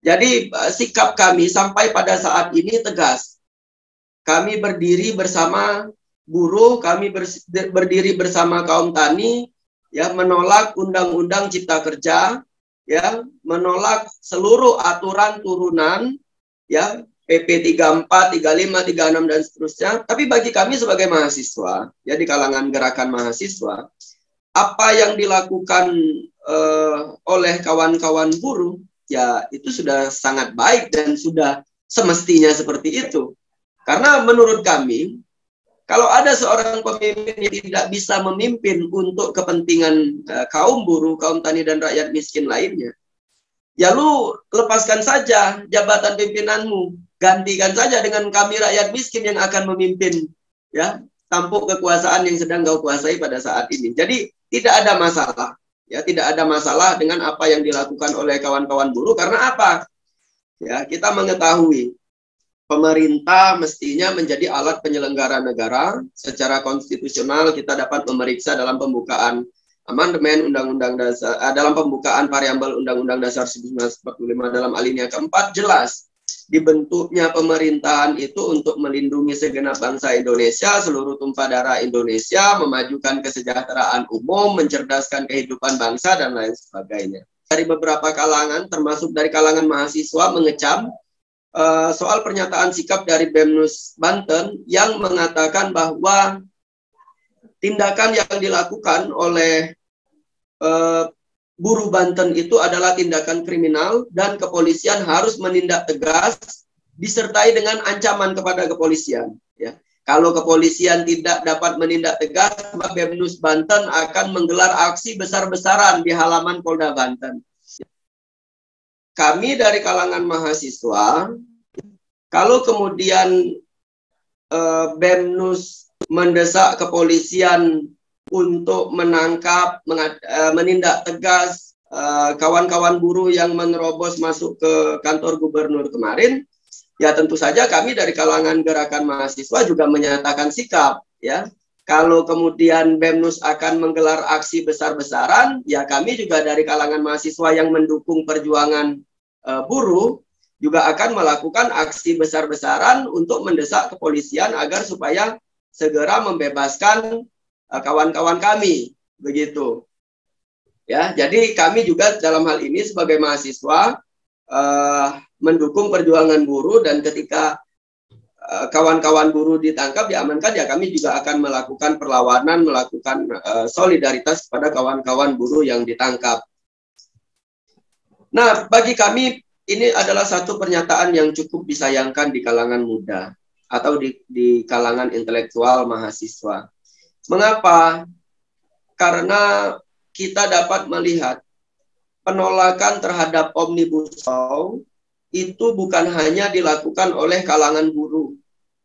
Jadi sikap kami sampai pada saat ini tegas. Kami berdiri bersama buruh, kami berdiri bersama kaum tani, ya, menolak Undang-Undang Cipta Kerja, ya, menolak seluruh aturan turunan, ya, PP 34, 35, 36 dan seterusnya. Tapi bagi kami sebagai mahasiswa, ya, di kalangan gerakan mahasiswa, apa yang dilakukan oleh kawan-kawan buruh, ya, itu sudah sangat baik dan sudah semestinya seperti itu. Karena menurut kami, kalau ada seorang pemimpin yang tidak bisa memimpin untuk kepentingan kaum buruh, kaum tani dan rakyat miskin lainnya, ya lu lepaskan saja jabatan pimpinanmu, gantikan saja dengan kami rakyat miskin yang akan memimpin, ya, tampuk kekuasaan yang sedang kau kuasai pada saat ini. Jadi tidak ada masalah, ya, tidak ada masalah dengan apa yang dilakukan oleh kawan-kawan buruh. Karena apa? Ya, kita mengetahui pemerintah mestinya menjadi alat penyelenggara negara. Secara konstitusional kita dapat memeriksa dalam pembukaan amandemen Undang-Undang Dasar, dalam pembukaan variabel Undang-Undang Dasar 1945 dalam alinea keempat jelas dibentuknya pemerintahan itu untuk melindungi segenap bangsa Indonesia, seluruh tumpah darah Indonesia, memajukan kesejahteraan umum, mencerdaskan kehidupan bangsa dan lain sebagainya. Dari beberapa kalangan, termasuk dari kalangan mahasiswa, mengecam soal pernyataan sikap dari BEMNUS Banten yang mengatakan bahwa tindakan yang dilakukan oleh buruh Banten itu adalah tindakan kriminal dan kepolisian harus menindak tegas disertai dengan ancaman kepada kepolisian. Ya. Kalau kepolisian tidak dapat menindak tegas, maka BEMNUS Banten akan menggelar aksi besar-besaran di halaman Polda Banten. Kami dari kalangan mahasiswa, kalau kemudian BEMNUS mendesak kepolisian untuk menangkap, menindak tegas kawan-kawan buruh yang menerobos masuk ke kantor gubernur kemarin, ya tentu saja kami dari kalangan gerakan mahasiswa juga menyatakan sikap, ya. Kalau kemudian BEMNUS akan menggelar aksi besar-besaran, ya kami juga dari kalangan mahasiswa yang mendukung perjuangan buruh juga akan melakukan aksi besar-besaran untuk mendesak kepolisian agar supaya segera membebaskan kawan-kawan kami, begitu. Ya, jadi kami juga dalam hal ini sebagai mahasiswa mendukung perjuangan buruh, dan ketika kawan-kawan buruh ditangkap, diamankan, ya kami juga akan melakukan perlawanan, melakukan solidaritas kepada kawan-kawan buruh yang ditangkap. Nah, bagi kami ini adalah satu pernyataan yang cukup disayangkan di kalangan muda atau di kalangan intelektual mahasiswa. Mengapa? Karena kita dapat melihat penolakan terhadap Omnibus Law itu bukan hanya dilakukan oleh kalangan buruh,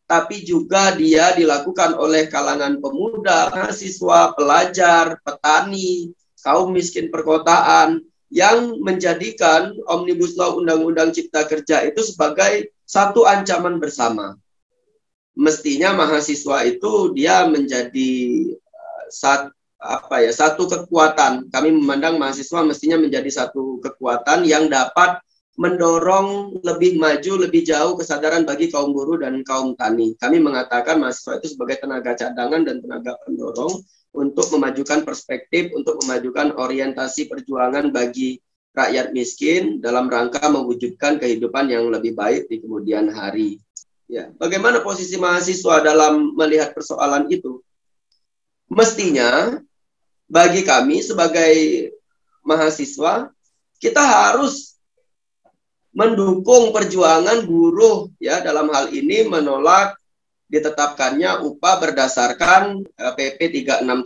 tapi juga dia dilakukan oleh kalangan pemuda, mahasiswa, pelajar, petani, kaum miskin perkotaan, yang menjadikan Omnibus Law Undang-Undang Cipta Kerja itu sebagai satu ancaman bersama. Mestinya mahasiswa itu dia menjadi satu kekuatan. Kami memandang mahasiswa mestinya menjadi satu kekuatan yang dapat mendorong lebih maju, lebih jauh kesadaran bagi kaum buruh dan kaum tani. Kami mengatakan mahasiswa itu sebagai tenaga cadangan dan tenaga pendorong untuk memajukan perspektif, untuk memajukan orientasi perjuangan bagi rakyat miskin dalam rangka mewujudkan kehidupan yang lebih baik di kemudian hari. Ya, bagaimana posisi mahasiswa dalam melihat persoalan itu? Mestinya bagi kami sebagai mahasiswa, kita harus mendukung perjuangan buruh, ya, dalam hal ini menolak ditetapkannya upah berdasarkan PP 36.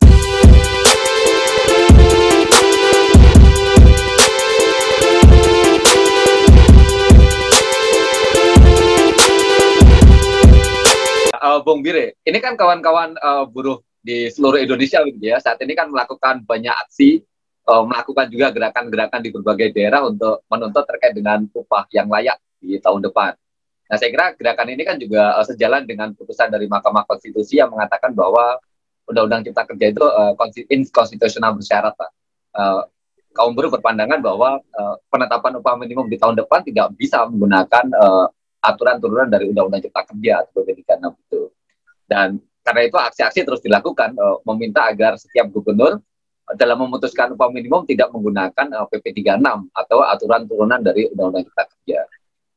Bung Bire, ini kan kawan-kawan buruh di seluruh Indonesia gitu ya, saat ini kan melakukan banyak aksi, melakukan juga gerakan-gerakan di berbagai daerah untuk menuntut terkait dengan upah yang layak di tahun depan. Nah, saya kira gerakan ini kan juga sejalan dengan putusan dari Mahkamah Konstitusi yang mengatakan bahwa Undang-Undang Cipta Kerja itu inkonstitusional bersyarat, Pak. kaum buruh berpandangan bahwa penetapan upah minimum di tahun depan tidak bisa menggunakan aturan turunan dari Undang-Undang Cipta Kerja atau PP 36 itu. Dan karena itu aksi-aksi terus dilakukan, meminta agar setiap gubernur dalam memutuskan upah minimum tidak menggunakan PP 36 atau aturan turunan dari Undang-Undang Cipta Kerja.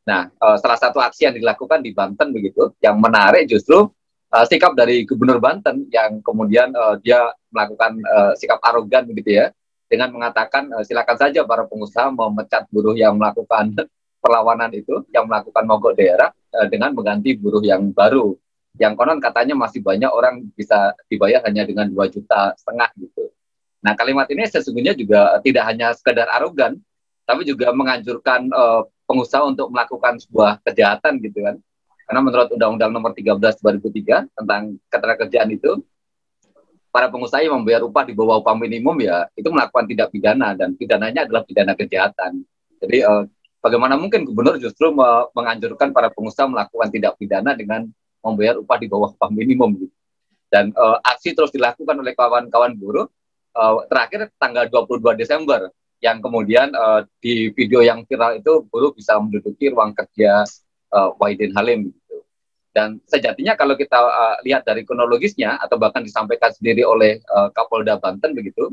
Nah, salah satu aksi yang dilakukan di Banten begitu, yang menarik justru sikap dari Gubernur Banten yang kemudian dia melakukan sikap arogan begitu ya, dengan mengatakan silakan saja para pengusaha memecat buruh yang melakukan perlawanan itu, yang melakukan mogok daerah dengan mengganti buruh yang baru. Yang konon katanya masih banyak orang bisa dibayar hanya dengan 2,5 juta gitu. Nah, kalimat ini sesungguhnya juga tidak hanya sekedar arogan, tapi juga menganjurkan pengusaha untuk melakukan sebuah kejahatan gitu kan. Karena menurut Undang-Undang Nomor 13 2003 tentang ketenagakerjaan itu, para pengusaha yang membayar upah di bawah upah minimum ya itu melakukan tindak pidana, dan pidananya adalah pidana kejahatan. Jadi bagaimana mungkin gubernur justru menganjurkan para pengusaha melakukan tindak pidana dengan membayar upah di bawah upah minimum gitu. Dan aksi terus dilakukan oleh kawan-kawan buruh, terakhir tanggal 22 Desember yang kemudian di video yang viral itu buruh bisa menduduki ruang kerja Wahidin Halim gitu. Dan sejatinya kalau kita lihat dari kronologisnya atau bahkan disampaikan sendiri oleh Kapolda Banten begitu,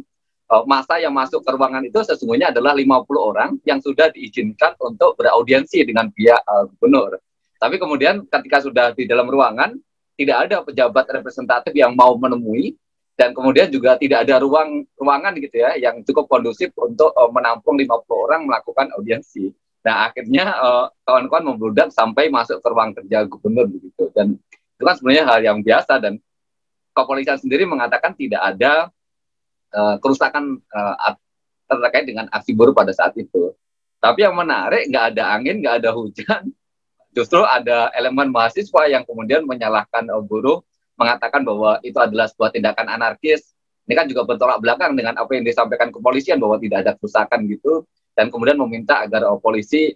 masa yang masuk ke ruangan itu sesungguhnya adalah 50 orang yang sudah diizinkan untuk beraudiensi dengan pihak gubernur. Tapi kemudian ketika sudah di dalam ruangan, tidak ada pejabat representatif yang mau menemui, dan kemudian juga tidak ada ruangan gitu ya yang cukup kondusif untuk menampung 50 orang melakukan audiensi. Nah, akhirnya kawan-kawan membludak sampai masuk ke ruang kerja gubernur begitu. Dan itu kan sebenarnya hal yang biasa, dan kepolisian sendiri mengatakan tidak ada kerusakan terkait dengan aksi buruh pada saat itu. Tapi yang menarik, nggak ada angin, nggak ada hujan, justru ada elemen mahasiswa yang kemudian menyalahkan buruh, mengatakan bahwa itu adalah sebuah tindakan anarkis. Ini kan juga bertolak belakang dengan apa yang disampaikan kepolisian bahwa tidak ada kerusakan gitu, dan kemudian meminta agar polisi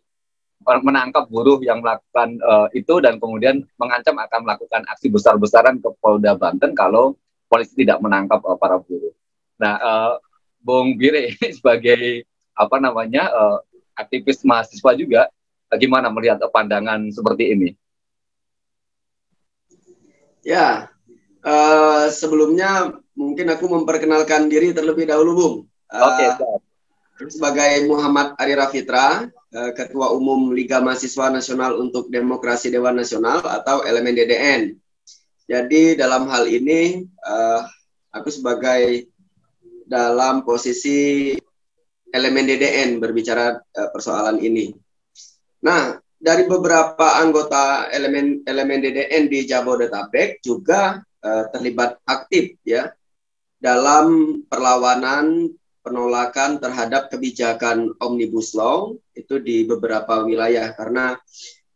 menangkap buruh yang melakukan itu, dan kemudian mengancam akan melakukan aksi besar-besaran ke Polda Banten kalau polisi tidak menangkap para buruh. Nah, Bung Bire sebagai apa namanya aktivis mahasiswa juga, bagaimana melihat pandangan seperti ini? Ya, sebelumnya mungkin aku memperkenalkan diri terlebih dahulu, Bung. Oke, sebagai Muhammad Ari Rafitra, Ketua Umum Liga Mahasiswa Nasional untuk Demokrasi Dewan Nasional atau LMNDDN. Jadi dalam hal ini aku sebagai dalam posisi LMNDDN berbicara persoalan ini. Nah, dari beberapa anggota LMNDDN di Jabodetabek juga terlibat aktif ya dalam perlawanan penolakan terhadap kebijakan Omnibus Law itu di beberapa wilayah, karena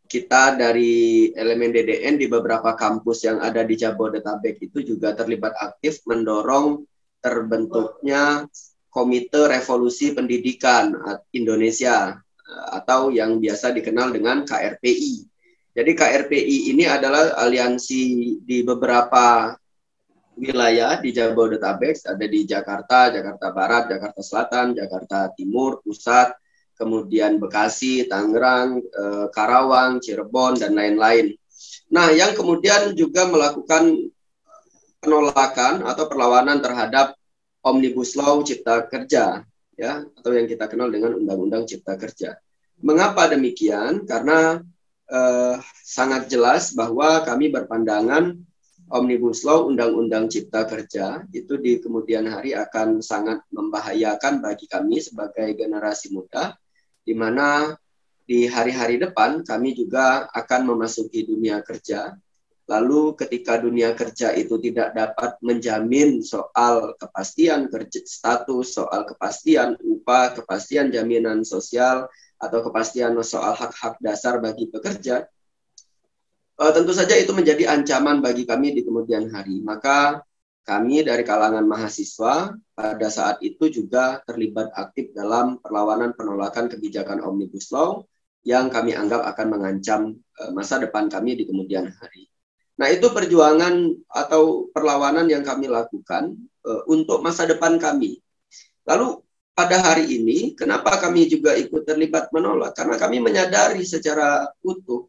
kita dari LMNDDN di beberapa kampus yang ada di Jabodetabek itu juga terlibat aktif mendorong terbentuknya Komite Revolusi Pendidikan Indonesia atau yang biasa dikenal dengan KRPI. Jadi KRPI ini adalah aliansi di beberapa wilayah di Jabodetabek, ada di Jakarta, Jakarta Barat, Jakarta Selatan, Jakarta Timur, Pusat, kemudian Bekasi, Tangerang, Karawang, Cirebon, dan lain-lain. Nah, yang kemudian juga melakukan penolakan atau perlawanan terhadap Omnibus Law Cipta Kerja, ya, atau yang kita kenal dengan Undang-Undang Cipta Kerja. Mengapa demikian? Karena sangat jelas bahwa kami berpandangan Omnibus Law Undang-Undang Cipta Kerja itu di kemudian hari akan sangat membahayakan bagi kami sebagai generasi muda, di mana di hari-hari depan kami juga akan memasuki dunia kerja. Lalu ketika dunia kerja itu tidak dapat menjamin soal kepastian kerja, status, soal kepastian upah, kepastian jaminan sosial, atau kepastian soal hak-hak dasar bagi pekerja, tentu saja itu menjadi ancaman bagi kami di kemudian hari. Maka kami dari kalangan mahasiswa pada saat itu juga terlibat aktif dalam perlawanan penolakan kebijakan Omnibus Law yang kami anggap akan mengancam masa depan kami di kemudian hari. Nah, itu perjuangan atau perlawanan yang kami lakukan untuk masa depan kami. Lalu pada hari ini, kenapa kami juga ikut terlibat menolak? Karena kami menyadari secara utuh,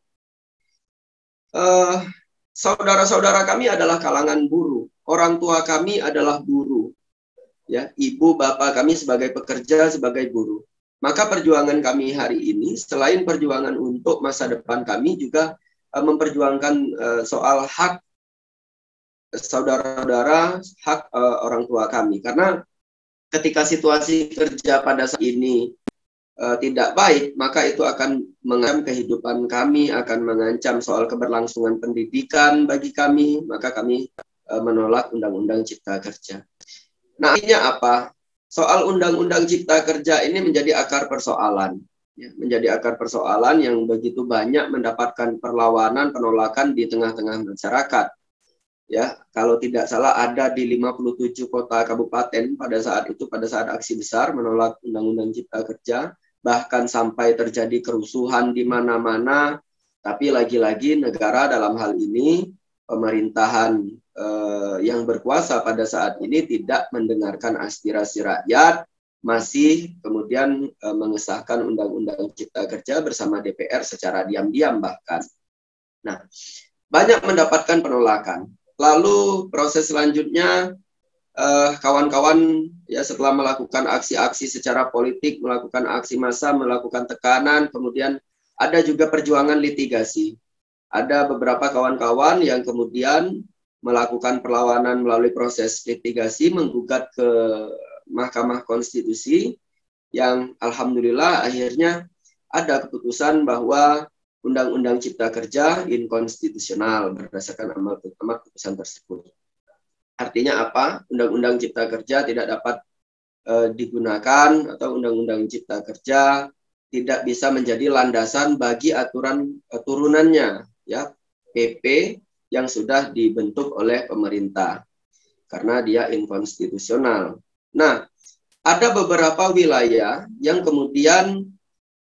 saudara-saudara kami adalah kalangan buruh, orang tua kami adalah buruh, ya, ibu bapak kami sebagai pekerja, sebagai buruh. Maka perjuangan kami hari ini, selain perjuangan untuk masa depan kami, juga memperjuangkan soal hak saudara-saudara, hak orang tua kami. Karena ketika situasi kerja pada saat ini tidak baik, maka itu akan mengancam kehidupan kami, akan mengancam soal keberlangsungan pendidikan bagi kami, maka kami menolak Undang-Undang Cipta Kerja. Nah, artinya apa? Soal Undang-Undang Cipta Kerja ini menjadi akar persoalan. Ya, menjadi akar persoalan yang begitu banyak mendapatkan perlawanan, penolakan di tengah-tengah masyarakat. Ya, kalau tidak salah ada di 57 kota kabupaten pada saat itu, pada saat aksi besar menolak Undang-Undang Cipta Kerja, bahkan sampai terjadi kerusuhan di mana-mana. Tapi lagi-lagi negara dalam hal ini, pemerintahan yang berkuasa pada saat ini tidak mendengarkan aspirasi rakyat, masih kemudian mengesahkan Undang-Undang Cipta Kerja bersama DPR secara diam-diam bahkan. Nah, banyak mendapatkan penolakan. Lalu proses selanjutnya, kawan-kawan ya setelah melakukan aksi-aksi secara politik, melakukan aksi massa, melakukan tekanan, kemudian ada juga perjuangan litigasi. Ada beberapa kawan-kawan yang kemudian melakukan perlawanan melalui proses litigasi, menggugat ke Mahkamah Konstitusi, yang alhamdulillah akhirnya ada keputusan bahwa Undang-Undang Cipta Kerja inkonstitusional berdasarkan amar putusan tersebut. Artinya apa? Undang-Undang Cipta Kerja tidak dapat digunakan, atau Undang-Undang Cipta Kerja tidak bisa menjadi landasan bagi aturan turunannya, ya, PP yang sudah dibentuk oleh pemerintah, karena dia inkonstitusional. Nah, ada beberapa wilayah yang kemudian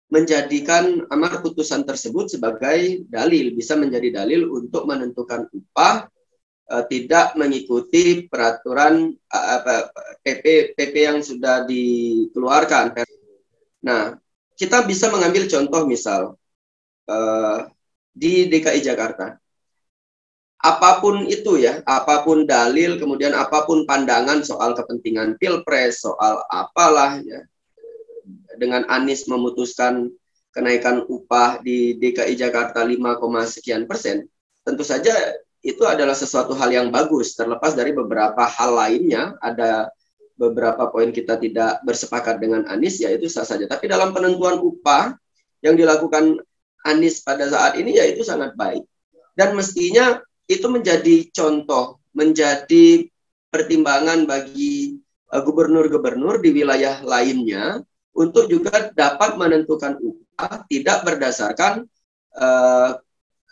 menjadikan amar putusan tersebut sebagai dalil, bisa menjadi dalil untuk menentukan upah tidak mengikuti peraturan PP yang sudah dikeluarkan. Nah, kita bisa mengambil contoh misal di DKI Jakarta. Apapun itu ya, apapun dalil, kemudian apapun pandangan soal kepentingan pilpres, soal apalah ya, dengan Anies memutuskan kenaikan upah di DKI Jakarta 5, sekian persen, tentu saja itu adalah sesuatu hal yang bagus, terlepas dari beberapa hal lainnya. Ada beberapa poin kita tidak bersepakat dengan Anies, ya itu sah saja. Tapi dalam penentuan upah yang dilakukan Anies pada saat ini, ya itu sangat baik. Dan mestinya itu menjadi contoh, menjadi pertimbangan bagi gubernur-gubernur di wilayah lainnya, untuk juga dapat menentukan upah tidak berdasarkan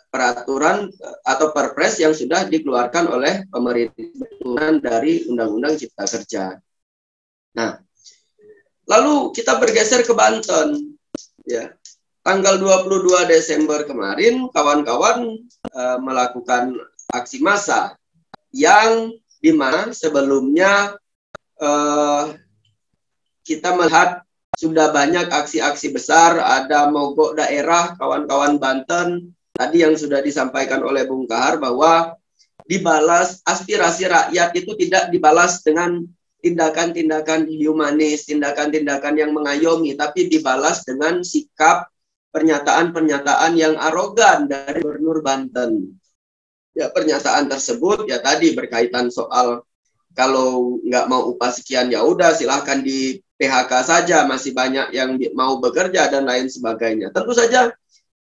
peraturan atau perpres yang sudah dikeluarkan oleh pemerintah dari Undang-Undang Cipta Kerja. Nah, lalu kita bergeser ke Banten. Ya, tanggal 22 Desember kemarin, kawan-kawan melakukan aksi massa yang dimana sebelumnya kita melihat sudah banyak aksi-aksi besar, ada mogok daerah kawan-kawan Banten, tadi yang sudah disampaikan oleh Bung Kahar bahwa dibalas aspirasi rakyat itu tidak dibalas dengan tindakan-tindakan humanis, tindakan-tindakan yang mengayomi, tapi dibalas dengan sikap pernyataan-pernyataan yang arogan dari Gubernur Banten. Ya, pernyataan tersebut ya tadi berkaitan soal kalau nggak mau upah sekian ya udah silahkan di PHK saja, masih banyak yang mau bekerja dan lain sebagainya. Tentu saja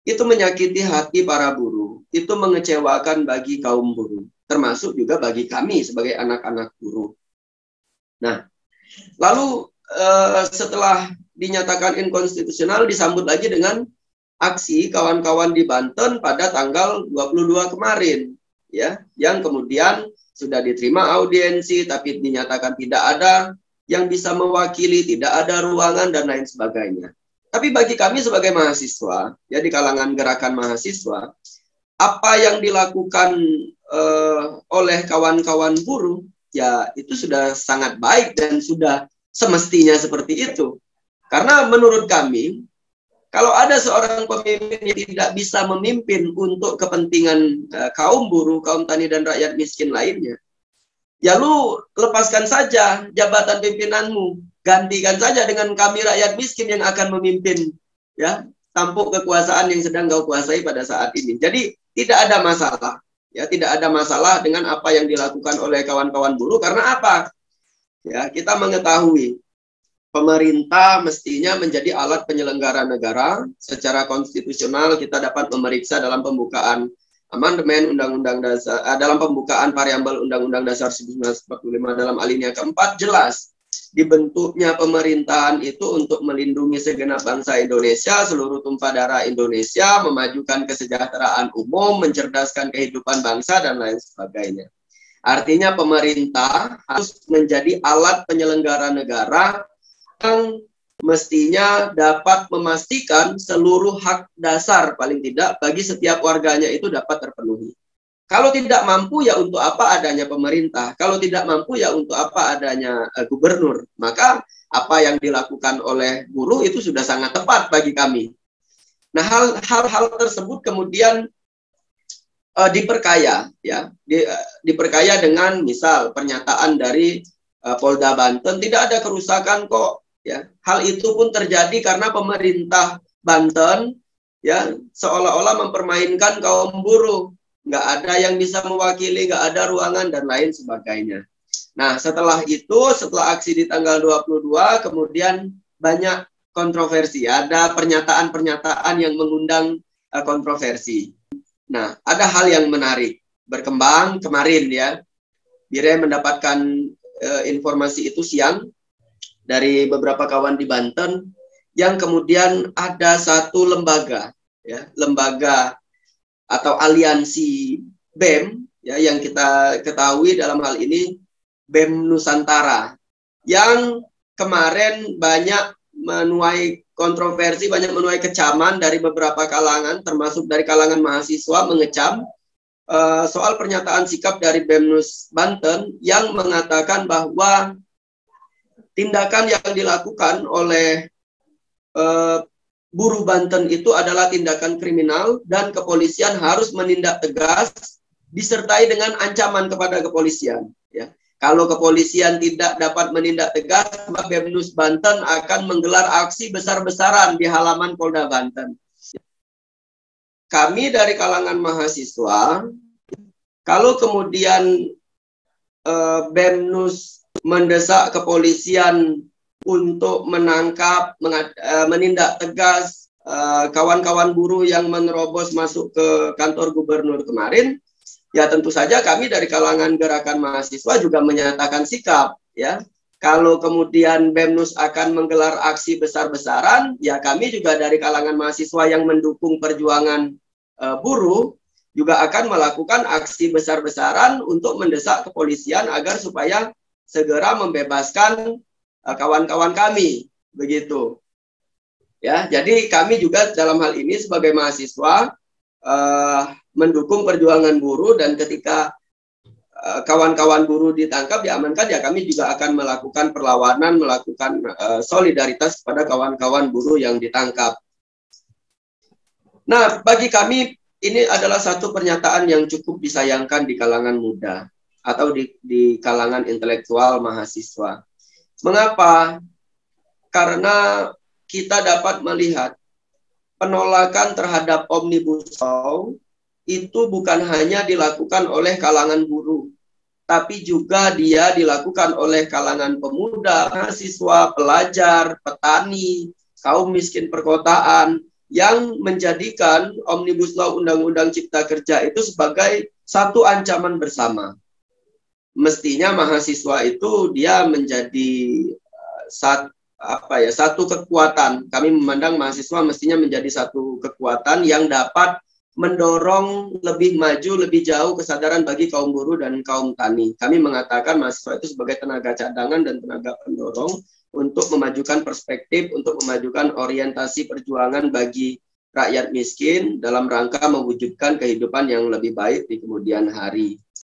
itu menyakiti hati para buruh, itu mengecewakan bagi kaum buruh, termasuk juga bagi kami sebagai anak-anak buruh. Nah, lalu setelah dinyatakan inkonstitusional, disambut lagi dengan aksi kawan-kawan di Banten pada tanggal 22 kemarin, ya, yang kemudian sudah diterima audiensi, tapi dinyatakan tidak ada yang bisa mewakili, tidak ada ruangan, dan lain sebagainya. Tapi bagi kami sebagai mahasiswa, ya di kalangan gerakan mahasiswa, apa yang dilakukan oleh kawan-kawan buruh, ya itu sudah sangat baik dan sudah semestinya seperti itu. Karena menurut kami, kalau ada seorang pemimpin yang tidak bisa memimpin untuk kepentingan kaum buruh, kaum tani, dan rakyat miskin lainnya, ya lu lepaskan saja jabatan pimpinanmu, gantikan saja dengan kami rakyat miskin yang akan memimpin, ya, tampuk kekuasaan yang sedang kau kuasai pada saat ini. Jadi tidak ada masalah, ya, tidak ada masalah dengan apa yang dilakukan oleh kawan-kawan buruh. Karena apa? Ya, kita mengetahui pemerintah mestinya menjadi alat penyelenggara negara. Secara konstitusional kita dapat memeriksa dalam pembukaan amandemen Undang-Undang Dasar, dalam pembukaan variabel Undang-Undang Dasar 1945 dalam alinea keempat jelas dibentuknya pemerintahan itu untuk melindungi segenap bangsa Indonesia, seluruh tumpah darah Indonesia, memajukan kesejahteraan umum, mencerdaskan kehidupan bangsa, dan lain sebagainya. Artinya pemerintah harus menjadi alat penyelenggara negara yang mestinya dapat memastikan seluruh hak dasar paling tidak bagi setiap warganya itu dapat terpenuhi. Kalau tidak mampu, ya untuk apa adanya pemerintah? Kalau tidak mampu, ya untuk apa adanya gubernur? Maka apa yang dilakukan oleh buruh itu sudah sangat tepat bagi kami. Nah, hal-hal tersebut kemudian diperkaya, ya, diperkaya dengan misal pernyataan dari Polda Banten, tidak ada kerusakan kok, ya. Hal itu pun terjadi karena pemerintah Banten, ya, seolah-olah mempermainkan kaum buruh, nggak ada yang bisa mewakili, nggak ada ruangan, dan lain sebagainya. Nah, setelah itu, setelah aksi di tanggal 22, kemudian banyak kontroversi, ada pernyataan-pernyataan yang mengundang kontroversi. Nah, ada hal yang menarik berkembang kemarin, ya. Bire mendapatkan informasi itu siang dari beberapa kawan di Banten, yang kemudian ada satu lembaga, ya, lembaga atau aliansi BEM, ya, yang kita ketahui dalam hal ini BEM Nusantara, yang kemarin banyak menuai kontroversi, banyak menuai kecaman dari beberapa kalangan, termasuk dari kalangan mahasiswa, mengecam soal pernyataan sikap dari BEMNUS Banten yang mengatakan bahwa tindakan yang dilakukan oleh buruh Banten itu adalah tindakan kriminal dan kepolisian harus menindak tegas disertai dengan ancaman kepada kepolisian, ya. Kalau kepolisian tidak dapat menindak tegas, maka BEMNUS Banten akan menggelar aksi besar-besaran di halaman Polda Banten. Kami dari kalangan mahasiswa, kalau kemudian BEMNUS mendesak kepolisian untuk menangkap, menindak tegas kawan-kawan buruh yang menerobos masuk ke kantor gubernur kemarin, ya tentu saja kami dari kalangan gerakan mahasiswa juga menyatakan sikap, ya. Kalau kemudian BEMNUS akan menggelar aksi besar-besaran, ya kami juga dari kalangan mahasiswa yang mendukung perjuangan buruh juga akan melakukan aksi besar-besaran untuk mendesak kepolisian agar supaya segera membebaskan kawan-kawan kami, begitu. Ya, jadi kami juga dalam hal ini sebagai mahasiswa mendukung perjuangan buruh, dan ketika kawan-kawan buruh ditangkap, diamankan, ya kami juga akan melakukan perlawanan, melakukan solidaritas kepada kawan-kawan buruh yang ditangkap. Nah, bagi kami ini adalah satu pernyataan yang cukup disayangkan di kalangan muda atau di kalangan intelektual mahasiswa. Mengapa? Karena kita dapat melihat penolakan terhadap Omnibus Law itu bukan hanya dilakukan oleh kalangan buruh, tapi juga dia dilakukan oleh kalangan pemuda, mahasiswa, pelajar, petani, kaum miskin perkotaan, yang menjadikan Omnibus Law Undang-Undang Cipta Kerja itu sebagai satu ancaman bersama. Mestinya mahasiswa itu dia menjadi satu kekuatan. Kami memandang mahasiswa mestinya menjadi satu kekuatan yang dapat mendorong lebih maju, lebih jauh kesadaran bagi kaum buruh dan kaum tani. Kami mengatakan mahasiswa itu sebagai tenaga cadangan dan tenaga pendorong untuk memajukan perspektif, untuk memajukan orientasi perjuangan bagi rakyat miskin dalam rangka mewujudkan kehidupan yang lebih baik di kemudian hari.